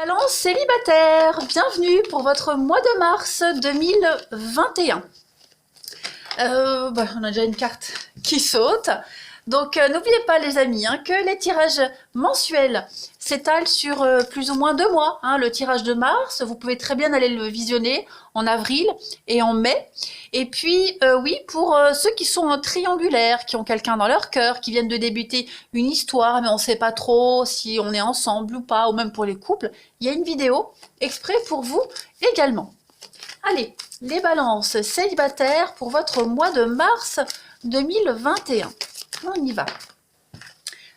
Balance célibataire, bienvenue pour votre mois de mars 2021. On a déjà une carte qui saute. Donc n'oubliez pas les amis que les tirages mensuels s'étalent sur plus ou moins 2 mois. Le tirage de mars, vous pouvez très bien aller le visionner en avril et en mai. Et puis oui, pour ceux qui sont en triangulaire, qui ont quelqu'un dans leur cœur, qui viennent de débuter une histoire, mais on ne sait pas trop si on est ensemble ou pas, ou même pour les couples, il y a une vidéo exprès pour vous également. Allez, les balances célibataires pour votre mois de mars 2021. On y va.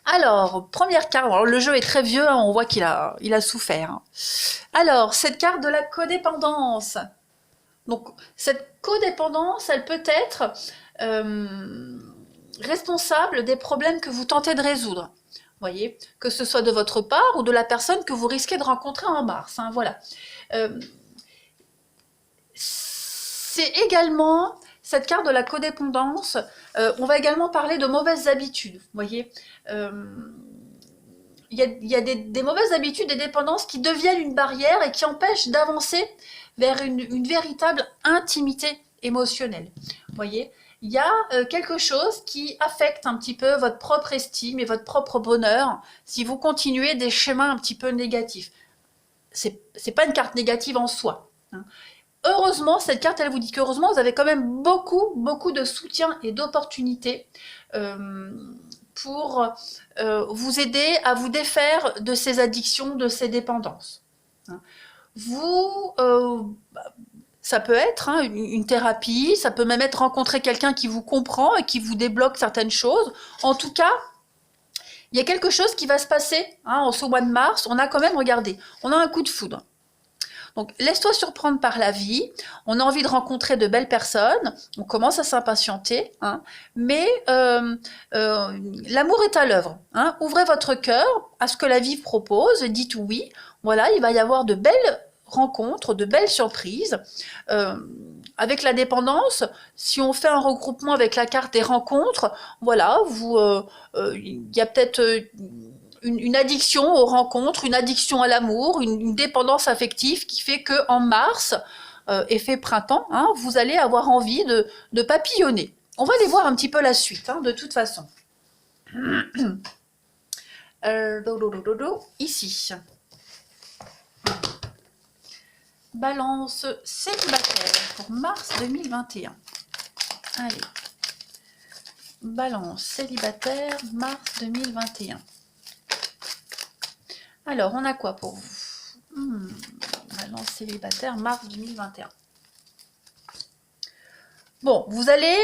Alors, première carte. Alors, le jeu est très vieux, on voit qu'il a souffert. Alors, cette carte de la codépendance. Donc, cette codépendance, elle peut être responsable des problèmes que vous tentez de résoudre. Vous voyez, que ce soit de votre part ou de la personne que vous risquez de rencontrer en mars. Voilà. C'est également... Cette carte de la codépendance, on va également parler de mauvaises habitudes. Vous voyez, il y a des mauvaises habitudes, des dépendances qui deviennent une barrière et qui empêchent d'avancer vers une véritable intimité émotionnelle. Vous voyez, il y a quelque chose qui affecte un petit peu votre propre estime et votre propre bonheur si vous continuez des schémas un petit peu négatifs. C'est pas une carte négative en soi. Heureusement, cette carte, elle vous dit qu'heureusement, vous avez quand même beaucoup de soutien et d'opportunités pour vous aider à vous défaire de ces addictions, de ces dépendances. Ça peut être une thérapie, ça peut même être rencontrer quelqu'un qui vous comprend et qui vous débloque certaines choses. En tout cas, il y a quelque chose qui va se passer en ce mois de mars. On a quand même, regardez, on a un coup de foudre. Donc, laisse-toi surprendre par la vie. On a envie de rencontrer de belles personnes. On commence à s'impatienter. Mais l'amour est à l'œuvre. Ouvrez votre cœur à ce que la vie propose. Dites oui. Voilà, il va y avoir de belles rencontres, de belles surprises. Avec la dépendance, si on fait un regroupement avec la carte des rencontres, voilà, il y a peut-être... une addiction aux rencontres, une addiction à l'amour, une dépendance affective qui fait que en mars, effet printemps, vous allez avoir envie de papillonner. On va aller voir un petit peu la suite, de toute façon. Ici. Balance célibataire pour mars 2021. Allez. Balance célibataire mars 2021. Alors, on a quoi pour vous? Balance célibataire, mars 2021. Bon, vous allez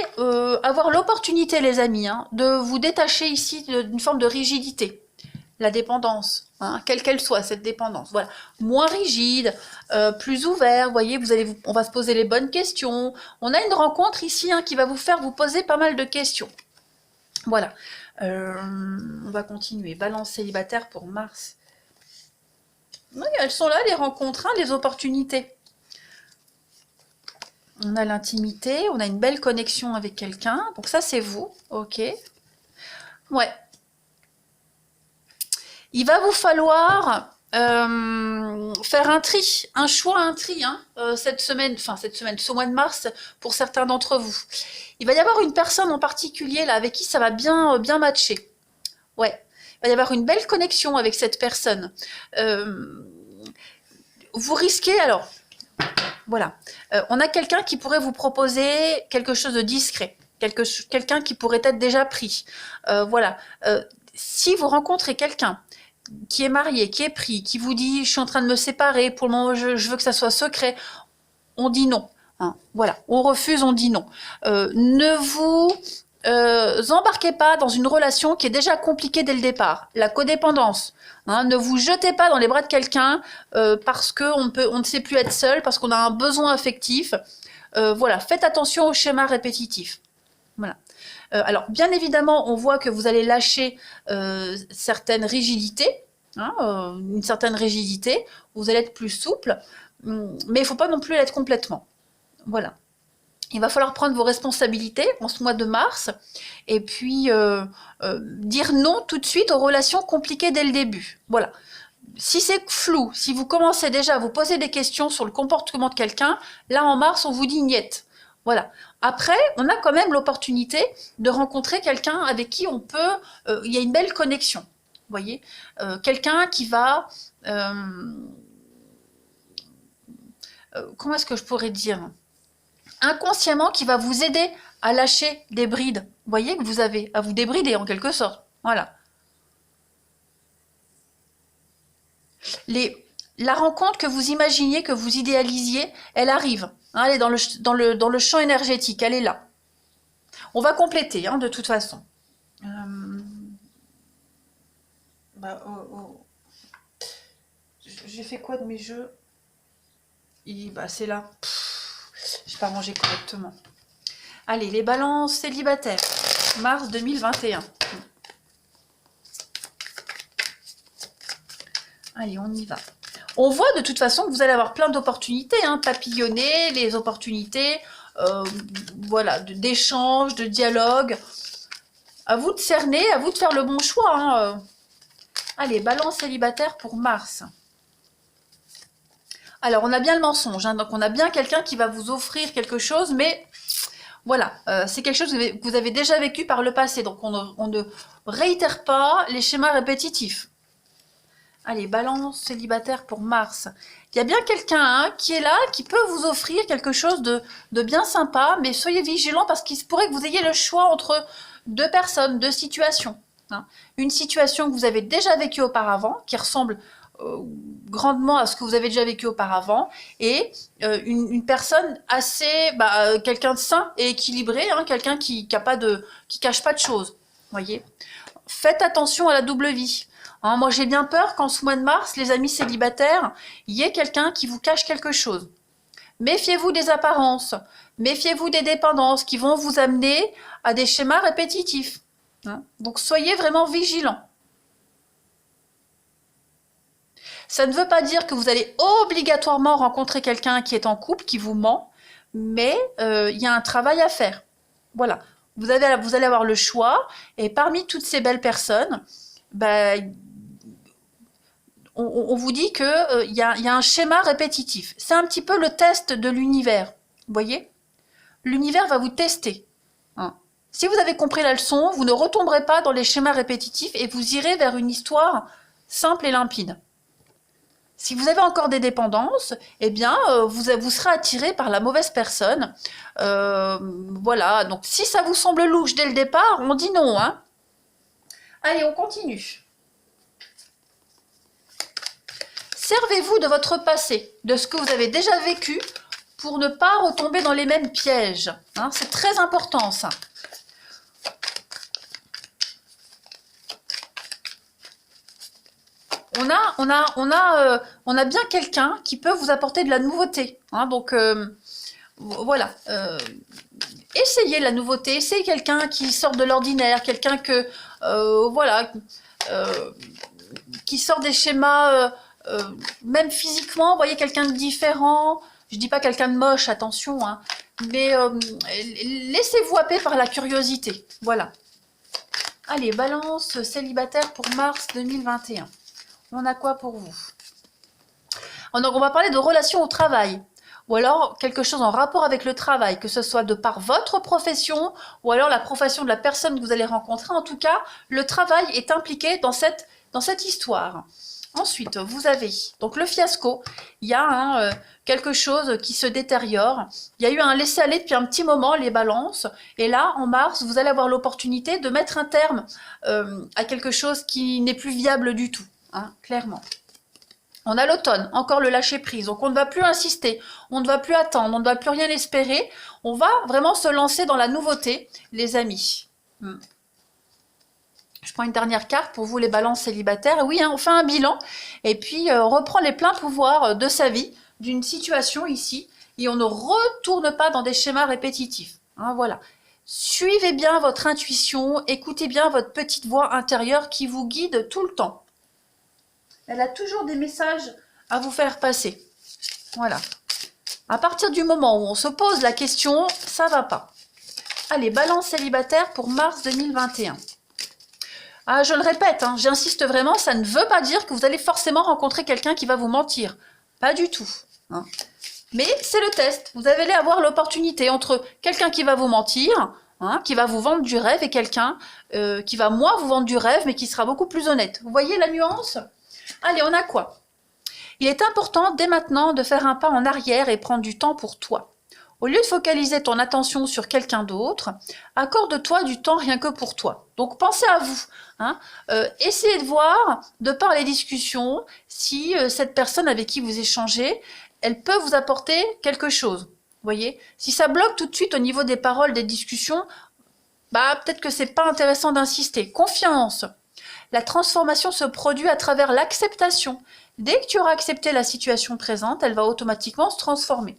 avoir l'opportunité, les amis, de vous détacher ici d'une forme de rigidité. La dépendance, quelle qu'elle soit, cette dépendance. Voilà, moins rigide, plus ouvert, vous voyez, on va se poser les bonnes questions. On a une rencontre ici qui va vous faire vous poser pas mal de questions. Voilà, on va continuer. Balance célibataire pour mars. Oui, elles sont là, les rencontres, les opportunités. On a l'intimité, on a une belle connexion avec quelqu'un. Donc ça, c'est vous, ok. Ouais. Il va vous falloir faire un tri, un choix, un tri, cette semaine, ce mois de mars, pour certains d'entre vous. Il va y avoir une personne en particulier, là, avec qui ça va bien matcher. Ouais. Il va y avoir une belle connexion avec cette personne. Vous risquez, alors, voilà, on a quelqu'un qui pourrait vous proposer quelque chose de discret, quelqu'un qui pourrait être déjà pris. Voilà, si vous rencontrez quelqu'un qui est marié, qui est pris, qui vous dit « je suis en train de me séparer, pour le moment je veux que ça soit secret », on dit non. Voilà, on refuse, on dit non. Ne vous... embarquez pas dans une relation qui est déjà compliquée dès le départ. La codépendance. Ne vous jetez pas dans les bras de quelqu'un parce qu'on ne sait plus être seul, parce qu'on a un besoin affectif. Voilà, faites attention aux schémas répétitifs. Voilà. Alors, bien évidemment, on voit que vous allez lâcher certaines rigidités, une certaine rigidité. Vous allez être plus souple, mais il ne faut pas non plus l'être complètement. Voilà. Il va falloir prendre vos responsabilités en ce mois de mars et puis dire non tout de suite aux relations compliquées dès le début. Voilà. si c'est flou, si vous commencez déjà à vous poser des questions sur le comportement de quelqu'un, là en mars, on vous dit niet. Voilà. Après, on a quand même l'opportunité de rencontrer quelqu'un avec qui on peut, il y a une belle connexion. Vous voyez, quelqu'un qui va, comment est-ce que je pourrais dire, inconsciemment, qui va vous aider à lâcher des brides. Vous voyez que vous avez à vous débrider en quelque sorte. Voilà. La rencontre que vous imaginiez, que vous idéalisiez, elle arrive. Hein, elle est dans le champ énergétique, elle est là. On va compléter, hein, de toute façon. J'ai fait quoi de mes jeux? C'est là. J'ai pas mangé correctement. Allez, les balances célibataires. Mars 2021. Allez, on y va. On voit de toute façon que vous allez avoir plein d'opportunités, hein, papillonner les opportunités, voilà, d'échanges, de dialogue. À vous de cerner, à vous de faire le bon choix. Hein. Allez, balance célibataire pour Mars. Alors, on a bien le mensonge, hein, donc on a bien quelqu'un qui va vous offrir quelque chose, mais voilà, c'est quelque chose que vous avez déjà vécu par le passé, donc on ne réitère pas les schémas répétitifs. Allez, balance célibataire pour Mars. Il y a bien quelqu'un, hein, qui est là, qui peut vous offrir quelque chose de bien sympa, mais soyez vigilants parce qu'il se pourrait que vous ayez le choix entre deux personnes, deux situations. Hein. Une situation que vous avez déjà vécue auparavant, qui ressemble grandement à ce que vous avez déjà vécu auparavant, et une personne assez, quelqu'un de sain et équilibré, hein, quelqu'un qui cache pas de choses. Voyez. Faites attention à la double vie. Hein, moi, j'ai bien peur qu'en ce mois de mars, les amis célibataires, il y ait quelqu'un qui vous cache quelque chose. Méfiez-vous des apparences, méfiez-vous des dépendances qui vont vous amener à des schémas répétitifs. Hein. Donc, soyez vraiment vigilants. Ça ne veut pas dire que vous allez obligatoirement rencontrer quelqu'un qui est en couple, qui vous ment, mais il y a un travail à faire. Voilà. Vous allez avoir le choix, et parmi toutes ces belles personnes, on vous dit qu'il y a un schéma répétitif. C'est un petit peu le test de l'univers. Vous voyez? L'univers va vous tester. Hein. Si vous avez compris la leçon, vous ne retomberez pas dans les schémas répétitifs et vous irez vers une histoire simple et limpide. Si vous avez encore des dépendances, eh bien, vous serez attiré par la mauvaise personne. Voilà, donc si ça vous semble louche dès le départ, on dit non. Hein. Allez, on continue. Servez-vous de votre passé, de ce que vous avez déjà vécu, pour ne pas retomber dans les mêmes pièges. Hein, c'est très important, ça. On a bien quelqu'un qui peut vous apporter de la nouveauté. Hein, donc, voilà. Essayez la nouveauté, essayez quelqu'un qui sort de l'ordinaire, quelqu'un que, voilà, qui sort des schémas, même physiquement, vous voyez, quelqu'un de différent. Je dis pas quelqu'un de moche, attention, hein, mais laissez-vous happer par la curiosité. Voilà. Allez, balance célibataire pour mars 2021. On a quoi pour vous? Donc, on va parler de relations au travail. Ou alors quelque chose en rapport avec le travail, que ce soit de par votre profession ou alors la profession de la personne que vous allez rencontrer. En tout cas, le travail est impliqué dans cette histoire. Ensuite, vous avez donc le fiasco. Il y a quelque chose qui se détériore. Il y a eu un laisser-aller depuis un petit moment, les balances. Et là, en mars, vous allez avoir l'opportunité de mettre un terme à quelque chose qui n'est plus viable du tout, hein, clairement. On a l'automne, encore le lâcher-prise. Donc, on ne va plus insister, on ne va plus attendre, on ne va plus rien espérer. On va vraiment se lancer dans la nouveauté, les amis. Je prends une dernière carte pour vous, les balances célibataires. Oui, hein, on fait un bilan et puis on reprend les pleins pouvoirs de sa vie, d'une situation ici, et on ne retourne pas dans des schémas répétitifs. Hein, voilà. Suivez bien votre intuition, écoutez bien votre petite voix intérieure qui vous guide tout le temps. Elle a toujours des messages à vous faire passer. Voilà. À partir du moment où on se pose la question, ça va pas. Allez, balance célibataire pour mars 2021. Ah, je le répète, hein, j'insiste vraiment, ça ne veut pas dire que vous allez forcément rencontrer quelqu'un qui va vous mentir. Pas du tout. Hein. Mais c'est le test. Vous allez avoir l'opportunité entre quelqu'un qui va vous mentir, hein, qui va vous vendre du rêve, et quelqu'un qui va moins vous vendre du rêve, mais qui sera beaucoup plus honnête. Vous voyez la nuance? Allez, on a quoi? Il est important dès maintenant de faire un pas en arrière et prendre du temps pour toi. Au lieu de focaliser ton attention sur quelqu'un d'autre, accorde-toi du temps rien que pour toi. Donc pensez à vous. Hein. Essayez de voir, de par les discussions, si cette personne avec qui vous échangez, elle peut vous apporter quelque chose. Voyez, si ça bloque tout de suite au niveau des paroles, des discussions, bah peut-être que c'est pas intéressant d'insister. Confiance. La transformation se produit à travers l'acceptation. Dès que tu auras accepté la situation présente, elle va automatiquement se transformer.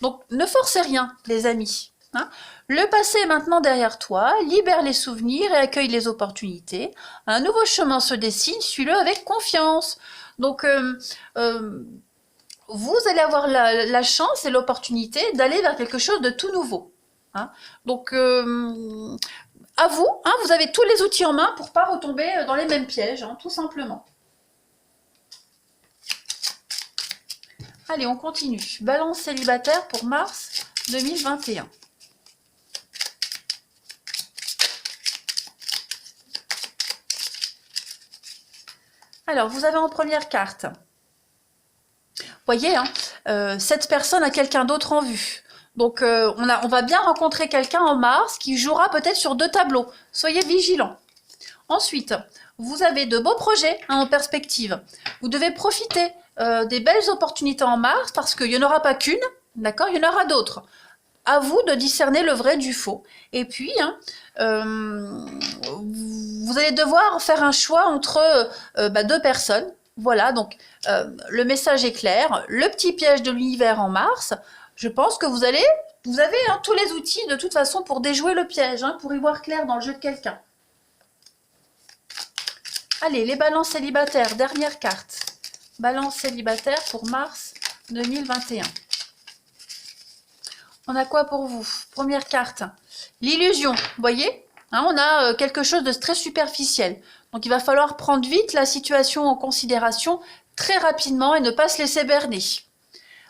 Donc, ne forcez rien, les amis. Hein. Le passé est maintenant derrière toi, libère les souvenirs et accueille les opportunités. Un nouveau chemin se dessine, suis-le avec confiance. Donc, vous allez avoir la chance et l'opportunité d'aller vers quelque chose de tout nouveau. Hein. Donc, à vous, hein, vous avez tous les outils en main pour ne pas retomber dans les mêmes pièges, hein, tout simplement. Allez, on continue. Balance célibataire pour mars 2021. Alors, vous avez en première carte. Voyez, hein, cette personne a quelqu'un d'autre en vue. Donc, on va bien rencontrer quelqu'un en mars qui jouera peut-être sur 2 tableaux. Soyez vigilants. Ensuite, vous avez de beaux projets hein, en perspective. Vous devez profiter des belles opportunités en mars parce qu'il n'y en aura pas qu'une, d'accord, il y en aura d'autres. À vous de discerner le vrai du faux. Et puis, hein, vous allez devoir faire un choix entre 2 personnes. Voilà, donc le message est clair. Le petit piège de l'univers en mars, je pense que vous avez hein, tous les outils de toute façon pour déjouer le piège, hein, pour y voir clair dans le jeu de quelqu'un. Allez, les balances célibataires, dernière carte. Balance célibataire pour mars 2021. On a quoi pour vous? Première carte, l'illusion. Vous voyez hein, on a quelque chose de très superficiel. Donc il va falloir prendre vite la situation en considération très rapidement et ne pas se laisser berner.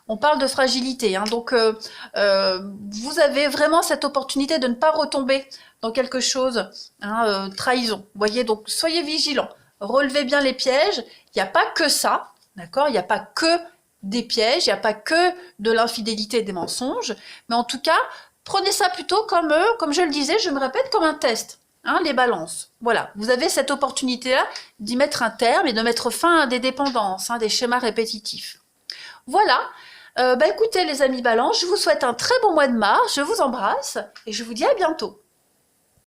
On parle de fragilité. Hein, donc vous avez vraiment cette opportunité de ne pas retomber dans quelque chose, hein, trahison. Vous voyez, donc soyez vigilants. Relevez bien les pièges. Il n'y a pas que ça. D'accord, il n'y a pas que des pièges, il n'y a pas que de l'infidélité et des mensonges, mais en tout cas, prenez ça plutôt comme je le disais, je me répète, comme un test, hein, les balances. Voilà, vous avez cette opportunité-là d'y mettre un terme et de mettre fin à des dépendances, hein, des schémas répétitifs. Voilà, écoutez les amis balance, je vous souhaite un très bon mois de mars, je vous embrasse et je vous dis à bientôt.